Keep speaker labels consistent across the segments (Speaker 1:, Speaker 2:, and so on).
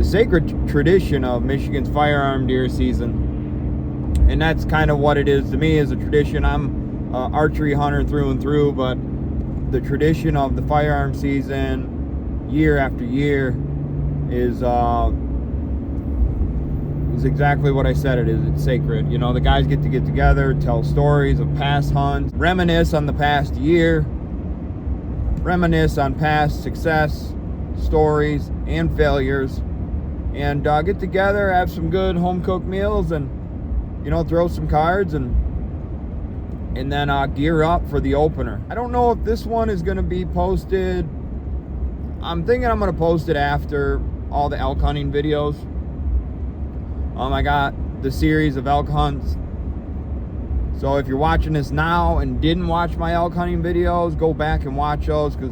Speaker 1: sacred tradition of Michigan's firearm deer season, and that's kind of what it is to me, is a tradition. I'm an archery hunter through and through, but the tradition of the firearm season year after year is exactly what I said it is. It's sacred. You know, the guys get together, tell stories of past hunts, reminisce on the past year, reminisce on past success stories and failures, and get together, have some good home-cooked meals, and, you know, throw some cards, and then gear up for the opener. I don't know if this one is going to be posted. I'm thinking I'm going to post it after all the elk hunting videos. I got the series of elk hunts. So if you're watching this now and didn't watch my elk hunting videos, go back and watch those, because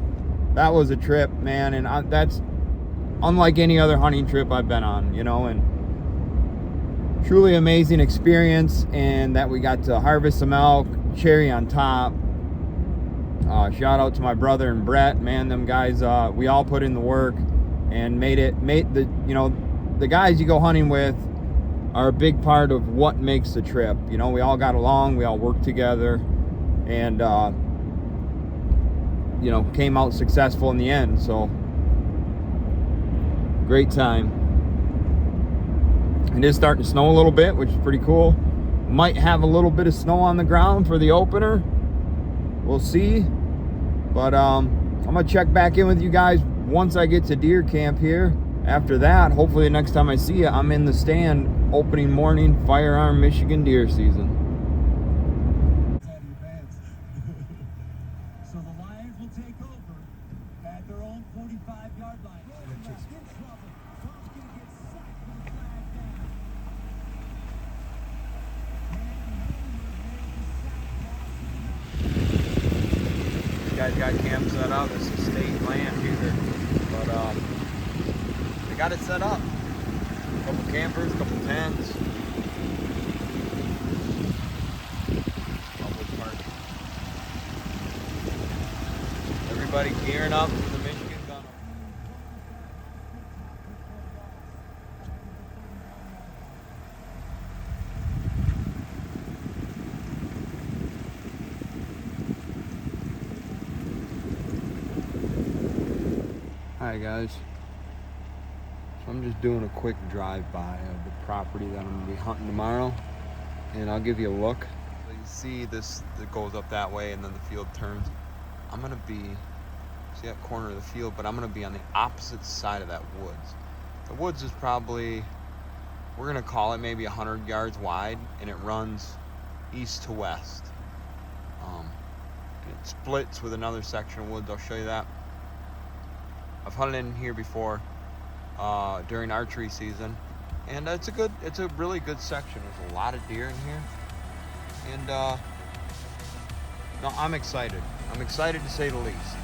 Speaker 1: that was a trip, man. And that's unlike any other hunting trip I've been on, you know, and truly amazing experience. And that we got to harvest some elk, cherry on top. Shout out to my brother and Brett, man. Them guys, we all put in the work and made the, you know, the guys you go hunting with are a big part of what makes the trip. You know, we all got along, we all worked together, and you know, came out successful in the end. So great time. It is starting to snow a little bit, which is pretty cool. Might have a little bit of snow on the ground for the opener, we'll see. But I'm gonna check back in with you guys once I get to deer camp here. After that, hopefully the next time I see you, I'm in the stand opening morning firearm Michigan deer season.
Speaker 2: So the Lions will take over at their own 45-yard line.
Speaker 1: These guys got camp set up. This is state land here, but they got it set up. Couple campers, couple tents. Public park. Everybody gearing up for the Michigan gun. Hi guys. I'm just doing a quick drive-by of the property that I'm gonna be hunting tomorrow, and I'll give you a look. So you see this, it goes up that way and then the field turns. I'm gonna be, see that corner of the field, but I'm gonna be on the opposite side of that woods. The woods is probably, we're gonna call it maybe 100 yards wide, and it runs east to west. And it splits with another section of woods. I'll show you that. I've hunted in here before. During archery season, and it's a really good section. There's a lot of deer in here, and no, I'm excited to say the least.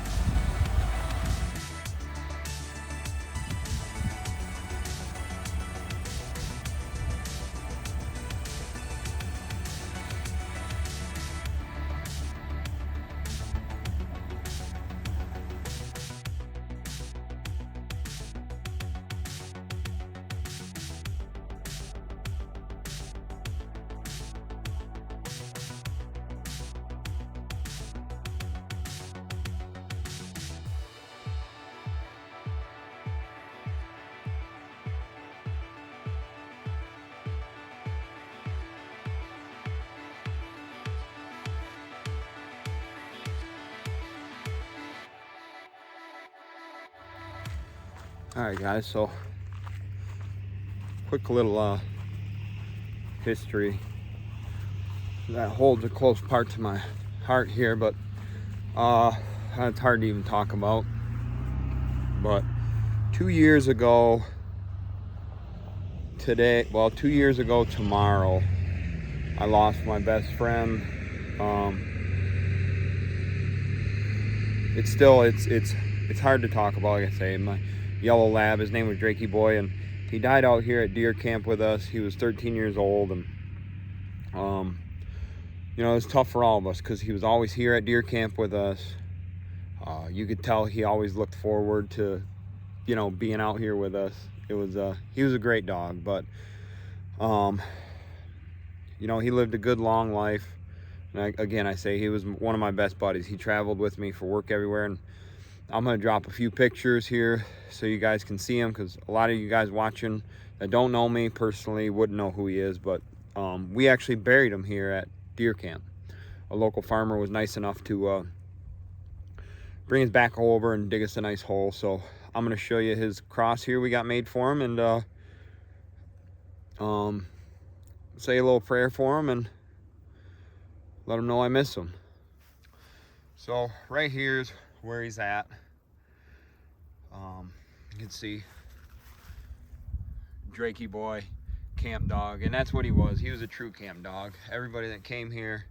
Speaker 1: Alright guys, so quick little history that holds a close part to my heart here, but it's hard to even talk about. But 2 years ago today, well, 2 years ago tomorrow, I lost my best friend. It's hard to talk about. Like I say, my yellow lab, his name was Drakey Boy, and he died out here at deer camp with us. He was 13 years old, and you know, it was tough for all of us because he was always here at deer camp with us. You could tell he always looked forward to you know, being out here with us. It was he was a great dog, but you know, he lived a good long life. And again, I say he was one of my best buddies. He traveled with me for work everywhere, and I'm gonna drop a few pictures here so you guys can see him, because a lot of you guys watching that don't know me personally wouldn't know who he is. But we actually buried him here at deer camp. A local farmer was nice enough to bring his backhoe over and dig us a nice hole. So I'm gonna show you his cross here we got made for him, and say a little prayer for him and let him know I miss him. So right here's where he's at. You can see Drakey boy, camp dog, and that's what he was. He was a true camp dog. Everybody that came here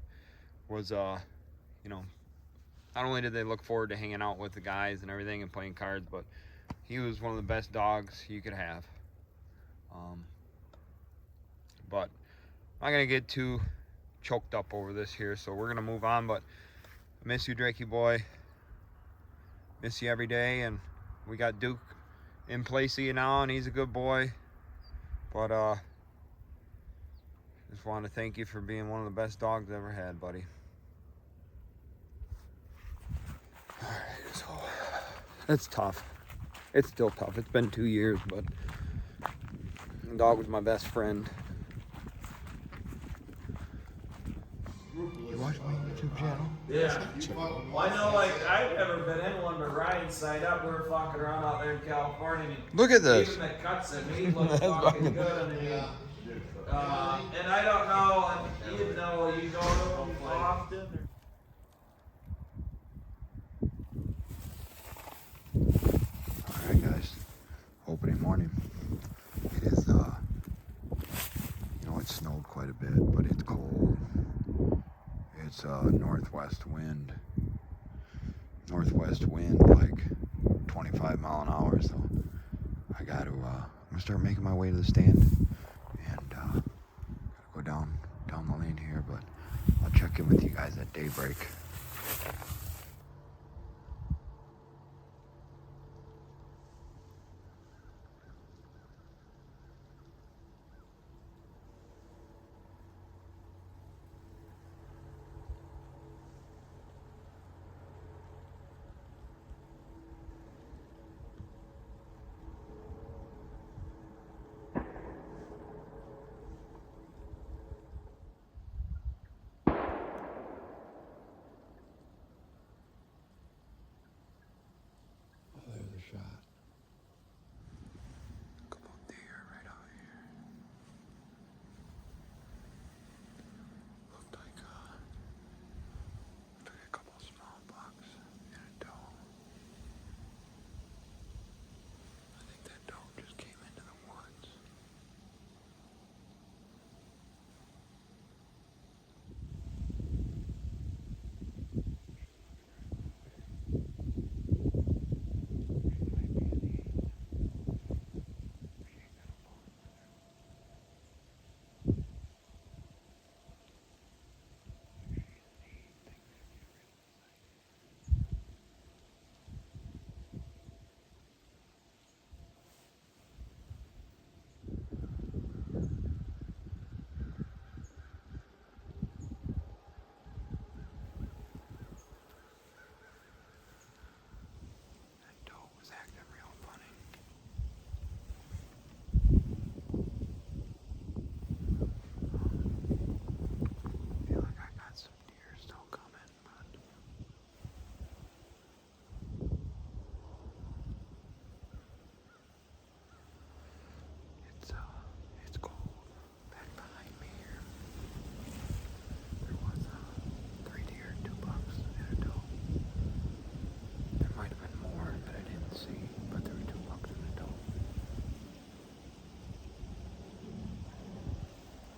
Speaker 1: was you know, not only did they look forward to hanging out with the guys and everything and playing cards, but he was one of the best dogs you could have. But I'm not gonna get too choked up over this here, so we're gonna move on. But I miss you, Drakey boy. Miss you every day. And we got Duke in place of you now, and he's a good boy. But just want to thank you for being one of the best dogs I ever had, buddy. All right, so it's tough. It's still tough. It's been 2 years, but the dog was my best friend. You watch my YouTube channel?
Speaker 3: Yeah. Well, I know, like, I've never been in one, but Ryan signed up. We were fucking around out there in California. And
Speaker 1: Look at this.
Speaker 3: Even the cuts and he looked fucking good. And I don't know, and you know, you go to them often.
Speaker 1: Alright guys, opening morning. It is, you know, it snowed quite a bit, but it's cold. It's northwest wind. Northwest wind, like 25 mile an hour, so I gotta, I'm gonna start making my way to the stand, and gotta go down the lane here, but I'll check in with you guys at daybreak. There's a shot. Couple deer right out here. Looked like a couple small bucks and a doe. I think that doe just came into the woods. It's cold. Back behind me here, there was 3 deer, 2 bucks, and a doe. There might have been more that I didn't see, but there were 2 bucks and a doe.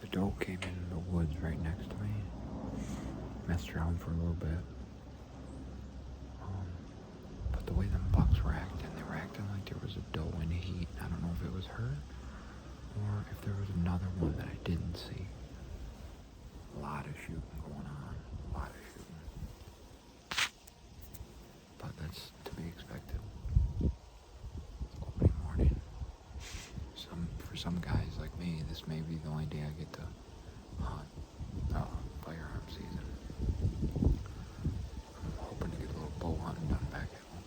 Speaker 1: The doe came into the woods right next to me, messed around for a little bit. But the way them bucks were acting, they were acting like there was a doe in heat. I don't know if it was her or if there was another one that I didn't see. A lot of shooting going on. A lot of shooting. But that's to be expected. It's cold. some guys like me, this may be the only day I get to hunt firearm season. I'm hoping to get a little bow hunting done back at home.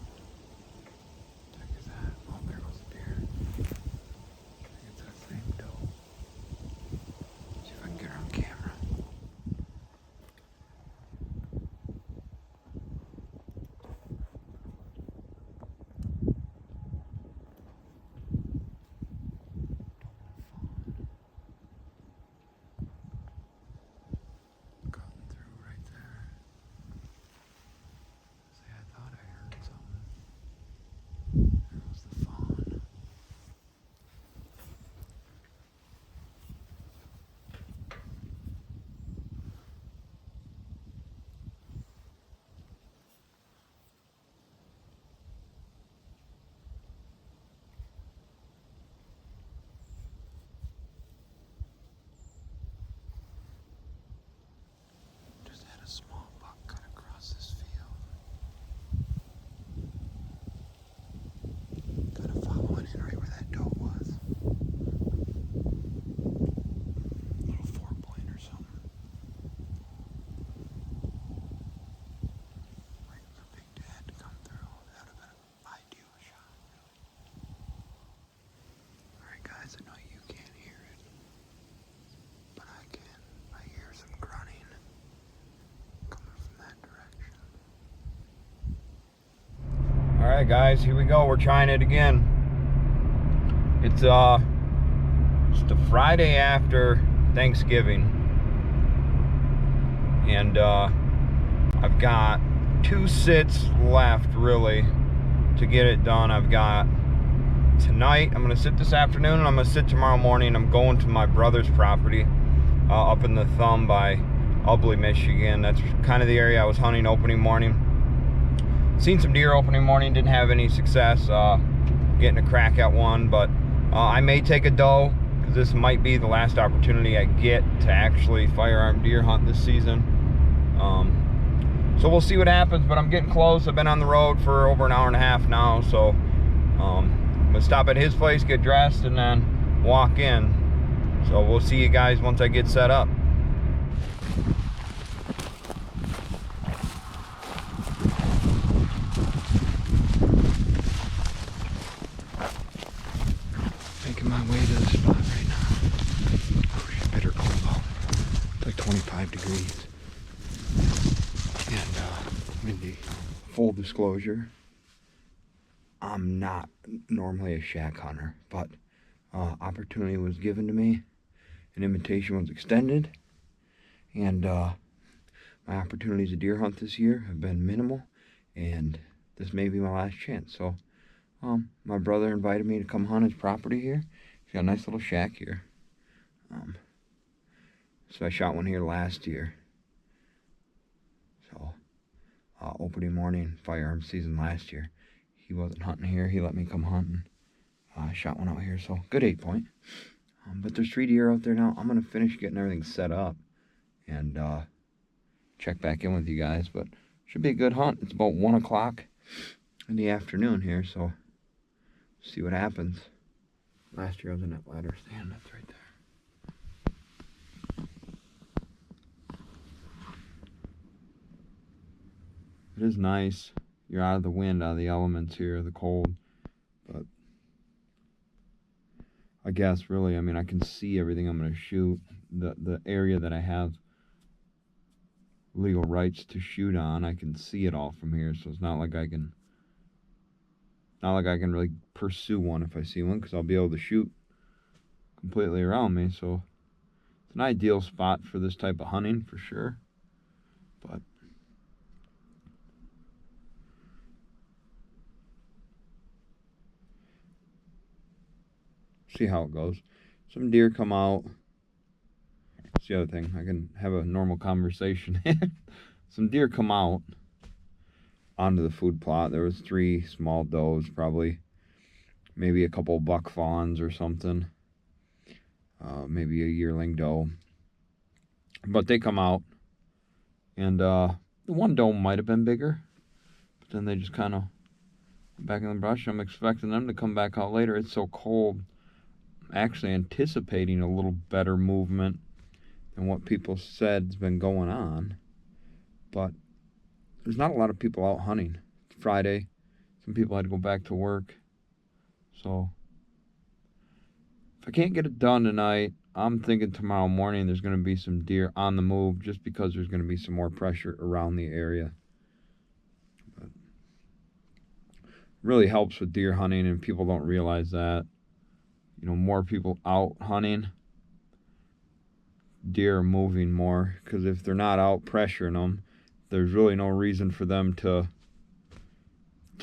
Speaker 1: Check is that. Oh, there goes the deer. I think it's that same doe. See if I can get her on camera. Small buck cut across this field. Kind of following in right where that doe was. Little 4-point or something. Waiting for Big Dad to come through. That would have been an ideal shot, really. Alright guys, I know you can't hear it, but I can. I hear some grunting coming from that direction. Alright guys, here we go. We're trying it again. It's just a Friday after Thanksgiving. And I've got 2 sits left really to get it done. I've got tonight, I'm gonna sit this afternoon, and I'm gonna sit tomorrow morning. I'm going to my brother's property up in the Thumb by Ubly, Michigan. That's kind of the area I was hunting opening morning. Seen some deer opening morning, didn't have any success getting a crack at one, but I may take a doe, because this might be the last opportunity I get to actually firearm deer hunt this season. So we'll see what happens, but I'm getting close. I've been on the road for over an hour and a half now, so I'm gonna stop at his place, get dressed, and then walk in. So we'll see you guys once I get set up. Making my way to the spot right now. Oh, it's bitter cold out. It's like 25 degrees. And in the full disclosure, I'm not normally a shack hunter, but opportunity was given to me, an invitation was extended, and my opportunities to deer hunt this year have been minimal, and this may be my last chance. So my brother invited me to come hunt his property here. He's got a nice little shack here. So I shot one here last year. So opening morning firearm season last year. He wasn't hunting here. He let me come hunting. I shot one out here, so good 8-point. But there's 3 deer out there now. I'm gonna finish getting everything set up and check back in with you guys. But should be a good hunt. It's about 1 o'clock in the afternoon here, so see what happens. Last year I was in that ladder stand. That's right there. It is nice. You're out of the wind, out of the elements here, the cold. But I guess really, I mean, I can see everything I'm going to shoot. The area that I have legal rights to shoot on, I can see it all from here. So it's not like I can really pursue one if I see one, because I'll be able to shoot completely around me. So it's an ideal spot for this type of hunting for sure. But see how it goes. Some deer come out. That's the other thing. I can have a normal conversation. Some deer come out onto the food plot. There was 3 small does, probably maybe a couple buck fawns or something. Maybe a yearling doe. But they come out, and the one doe might have been bigger, but then they just kind of back in the brush. I'm expecting them to come back out later. It's so cold. actually anticipating a little better movement than what people said's been going on. But there's not a lot of people out hunting. Friday, some people had to go back to work. So if I can't get it done tonight, I'm thinking tomorrow morning there's going to be some deer on the move, just because there's going to be some more pressure around the area. But really helps with deer hunting, and people don't realize that. You know, more people out hunting, deer are moving more, because if they're not out pressuring them, there's really no reason for them to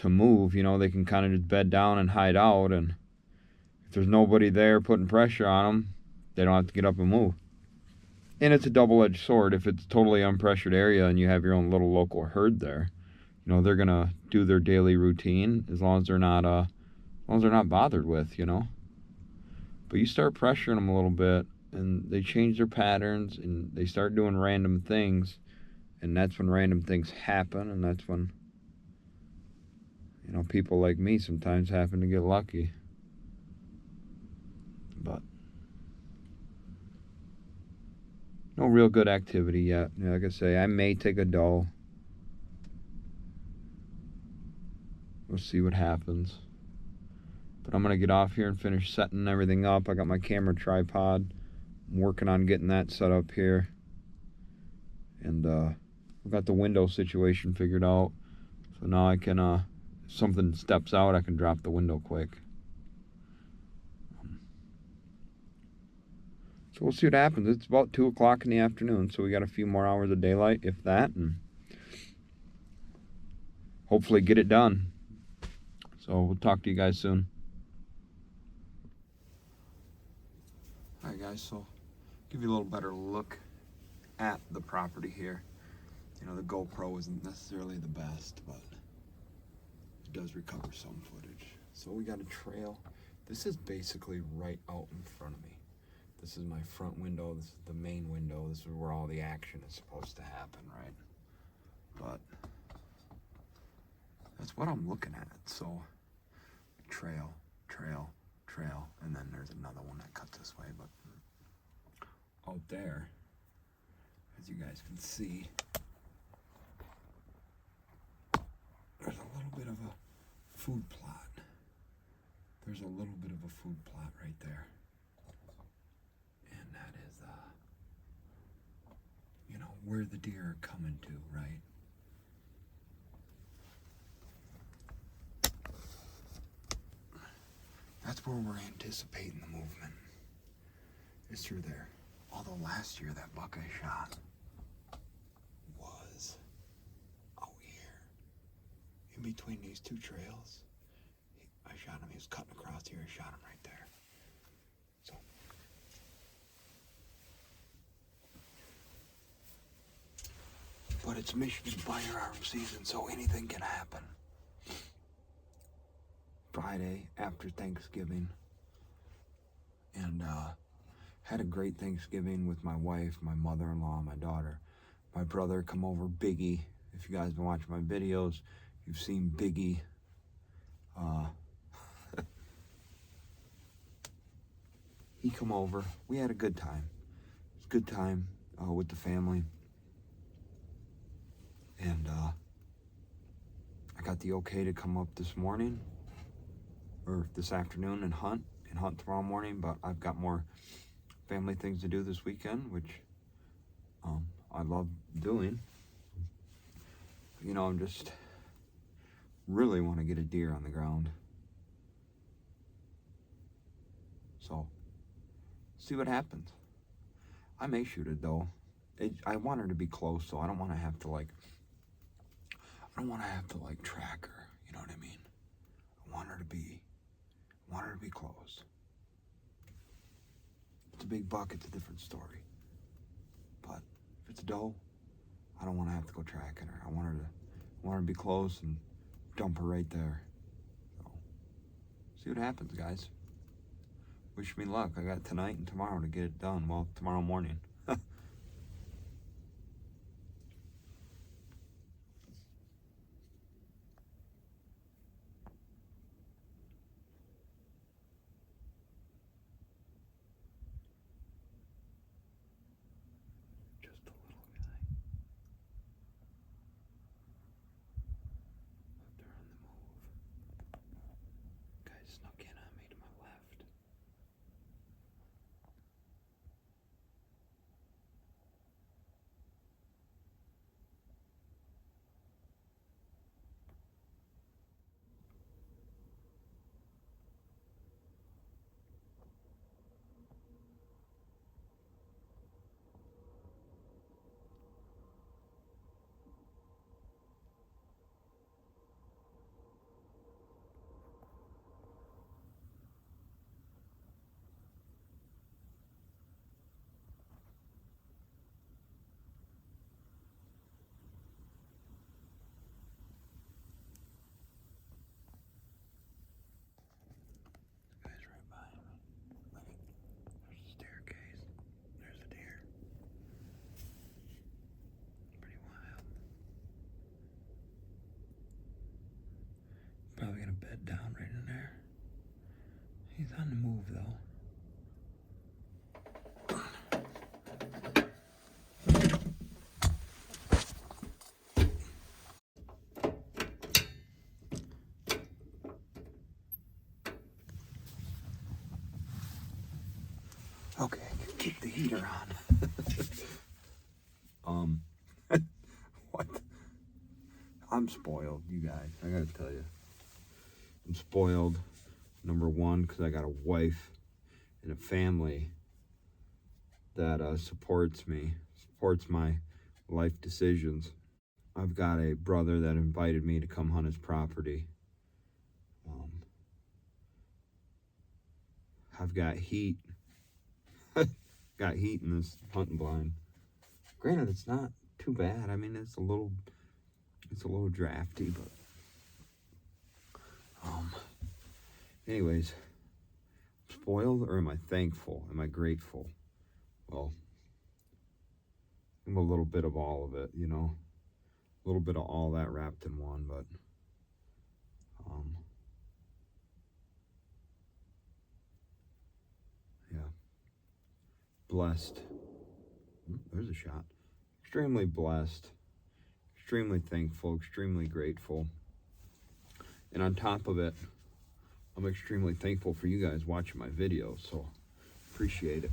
Speaker 1: move. You know, they can kind of just bed down and hide out, and if there's nobody there putting pressure on them, they don't have to get up and move. And it's a double-edged sword. If it's a totally unpressured area and you have your own little local herd there, you know, they're gonna do their daily routine as long as they're not bothered with, you know. But you start pressuring them a little bit, and they change their patterns, and they start doing random things, and that's when random things happen, and that's when, you know, people like me sometimes happen to get lucky. But no real good activity yet. You know, like I say, I may take a doe. We'll see what happens. But I'm going to get off here and finish setting everything up. I got my camera tripod. I'm working on getting that set up here. And I've got the window situation figured out. So now I can, if something steps out, I can drop the window quick. So we'll see what happens. It's about 2 o'clock in the afternoon, so we got a few more hours of daylight, if that, and hopefully get it done. So we'll talk to you guys soon. Alright guys, so give you a little better look at the property here. You know, the GoPro isn't necessarily the best, but it does recover some footage. So we got a trail. This is basically right out in front of me. This is my front window, this is the main window, this is where all the action is supposed to happen, right? But that's what I'm looking at. So trail, trail, trail, and then there's another one that cuts this way, but out there, as you guys can see, there's a little bit of a food plot. There's a little bit of a food plot right there. And that is, you know, where the deer are coming to, right? That's where we're anticipating the movement. It's through there. Although last year that buck I shot was out here. In between these two trails. I shot him, he was cutting across here, I shot him right there. So. But it's Michigan Firearm season, so anything can happen. Friday after Thanksgiving, and had a great Thanksgiving with my wife, my mother-in-law, my daughter. My brother come over, Biggie. If you guys been watching my videos, you've seen Biggie. He come over. We had a good time. It was a good time with the family. And I got the okay to come up this morning, or this afternoon, and hunt tomorrow morning, but I've got more family things to do this weekend, which I love doing. You know, I'm just really want to get a deer on the ground. So, see what happens. I may shoot it though. I want her to be close, so I don't want to have to like track her. You know what I mean? I want her to be close. If it's a big buck, it's a different story. But if it's a doe, I don't want to have to go tracking her. I want her to be close and dump her right there. So, see what happens, guys. Wish me luck. I got tonight and tomorrow to get it done. Well, tomorrow morning. Snuck in on me to my left. The guy's right behind me. Look, there's a staircase. There's a deer. Pretty wild. Probably gonna bed down right in there. He's on the move though. Okay, I can keep the heater on. What? I'm spoiled, you guys. I gotta tell you. I'm spoiled. Number one, because I got a wife and a family that supports me, supports my life decisions. I've got a brother that invited me to come hunt his property. I've got heat. Got heat in this hunting blind. Granted, it's not too bad. I mean, it's a little drafty, but anyways, spoiled, or am I thankful? Am I grateful? Well, I'm a little bit of all of it, you know, a little bit of all that wrapped in one, but yeah, blessed. There's a shot. Extremely blessed, extremely thankful, extremely grateful. And on top of it, I'm extremely thankful for you guys watching my videos, so appreciate it.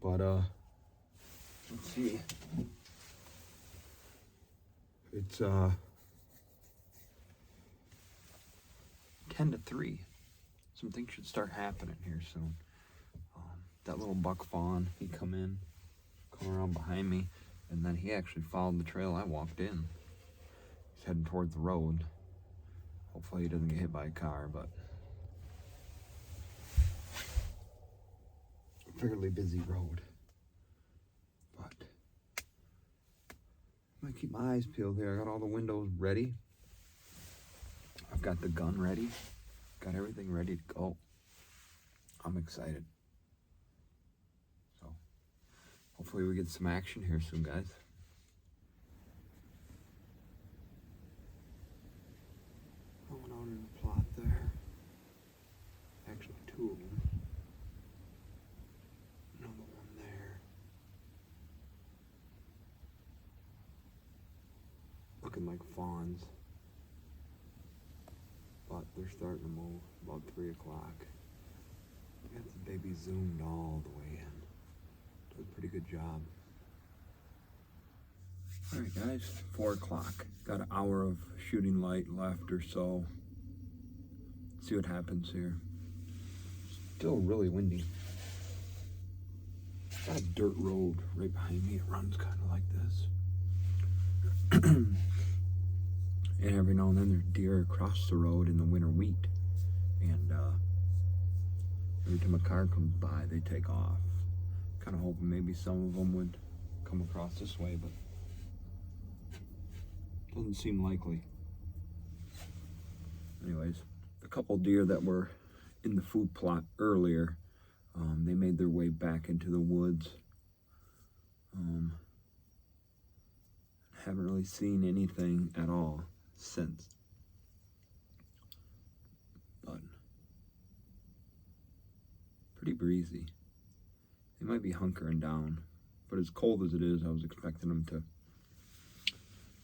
Speaker 1: But let's see. It's 10 to 3. Some things should start happening here soon. That little buck fawn, he come around behind me, and then he actually followed the trail I walked in. He's heading towards the road. Hopefully he doesn't get hit by a car, but fairly busy road. But I'm gonna keep my eyes peeled here. I got all the windows ready. I've got the gun ready. Got everything ready to go. I'm excited. So hopefully we get some action here soon, guys. Going on in the plot there. Actually, 2 of them. Another one there. Looking like fawns. But they're starting to move about 3 o'clock. Got the baby zoomed all the way in. Does a pretty good job. Alright guys, 4 o'clock. Got an hour of shooting light left or so. See what happens here. Still really windy. Got a dirt road right behind me. It runs kind of like this. And every now and then there's deer across the road in the winter wheat. And every time a car comes by, they take off. Kind of hoping maybe some of them would come across this way, but doesn't seem likely. Anyways, a couple deer that were in the food plot earlier, they made their way back into the woods. Haven't really seen anything at all since. But pretty breezy. They might be hunkering down, but as cold as it is, I was expecting them to,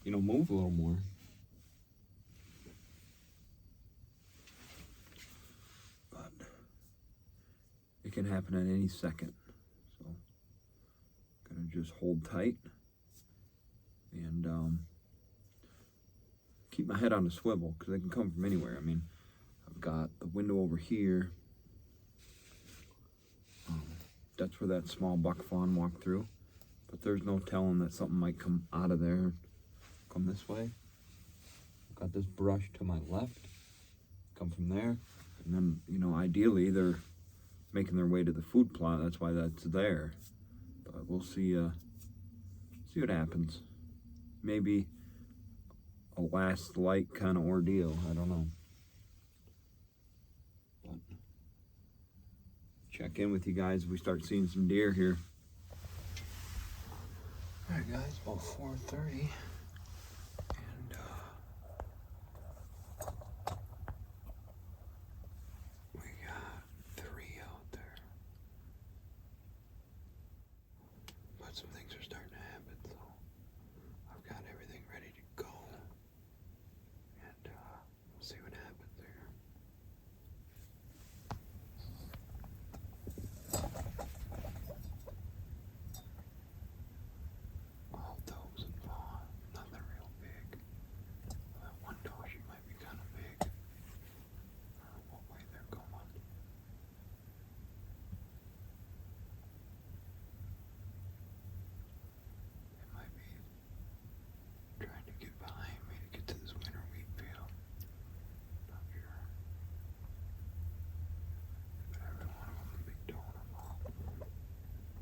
Speaker 1: you know, move a little more. can happen at any second. So, gonna just hold tight and keep my head on a swivel because they can come from anywhere. I mean, I've got the window over here. That's where that small buck fawn walked through. But there's no telling that something might come out of there, come this way. I've got this brush to my left, come from there. And then, you know, ideally they're making their way to the food plot. That's why that's there. But we'll see what happens. Maybe a last light kind of ordeal. I don't know. But check in with you guys if we start seeing some deer here. All right, guys, about 4:30, and we got 3 out there. But some things are starting to happen, so I've got everything ready to go, and we'll see what happens there. All does and fawn, nothing real big. That one doe, she might be kind of big. I don't know what way they're going. They might be trying to get behind me to get to this winter wheat field. Not sure. But every one of them is a big doe and a fawn.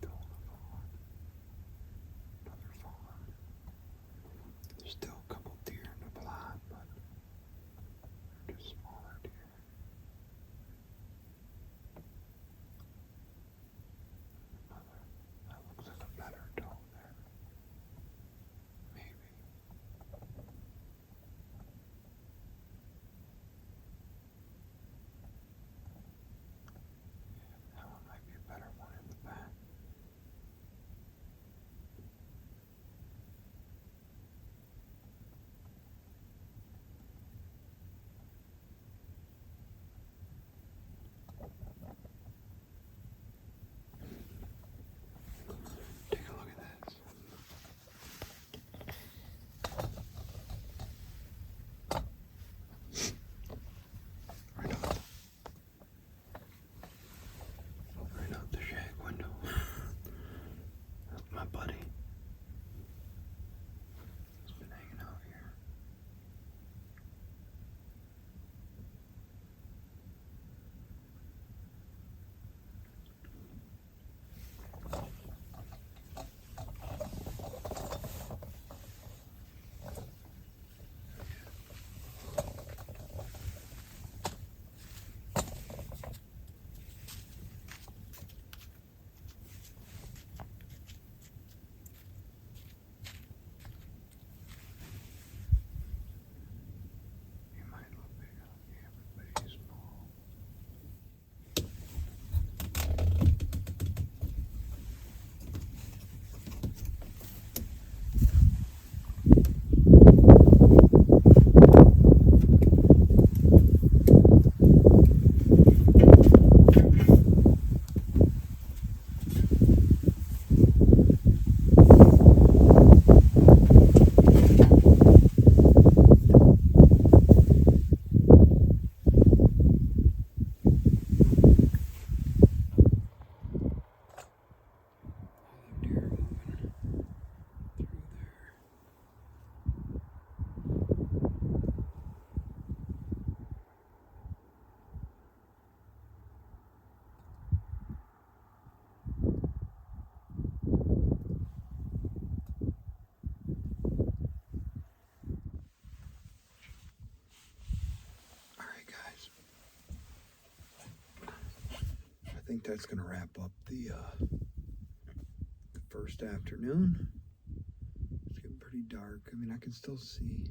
Speaker 1: Doe and a fawn. Another fawn. There's still a couple deer in the plot, but they're just smaller deer. Another, that looks like a better doe there. Maybe. That one might be a better one in the back. Take a look at this. Right out the shack window. That's my buddy. He's been hanging out here. He might look big on camera, but he's small. Deer moving through there. All right, guys. I think that's gonna wrap up the first afternoon. It's getting pretty dark. I mean, I can still see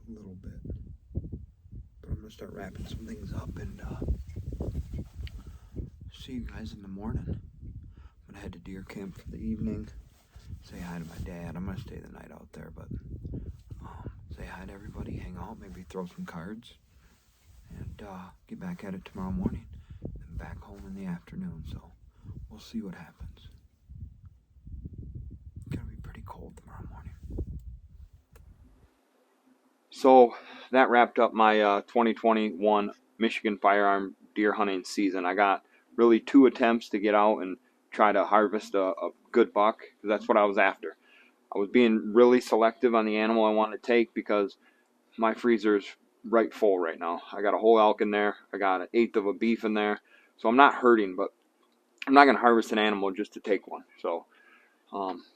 Speaker 1: a little bit, but I'm gonna start wrapping some things up and see you guys in the morning. I'm gonna head to deer camp for the evening. Say hi to my dad. I'm gonna stay the night out there, but say hi to everybody, hang out, maybe throw some cards, and get back at it tomorrow morning. And back home in the afternoon, so we'll see what happens. It's gonna be pretty cold tomorrow morning. So that wrapped up my 2021 Michigan Firearm deer hunting season. I got really 2 attempts to get out and try to harvest a good buck, because that's what I was after. I was being really selective on the animal I wanted to take because my freezer's right full right now. I got a whole elk in there. I got an 1/8 of a beef in there. So I'm not hurting, but I'm not going to harvest an animal just to take one. So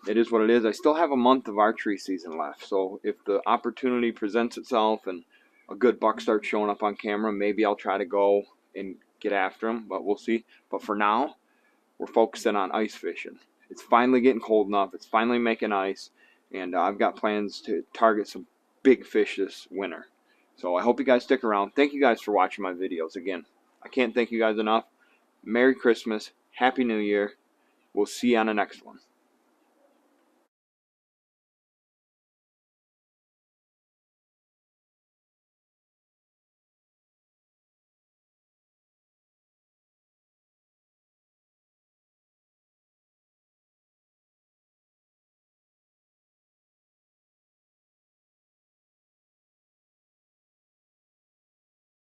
Speaker 1: it is what it is. I still have a month of archery season left. So if the opportunity presents itself and a good buck starts showing up on camera, maybe I'll try to go and get after him, but we'll see. But for now, we're focusing on ice fishing. It's finally getting cold enough. It's finally making ice. And I've got plans to target some big fish this winter. So I hope you guys stick around. Thank you guys for watching my videos. Again, I can't thank you guys enough. Merry Christmas. Happy New Year. We'll see you on the next one.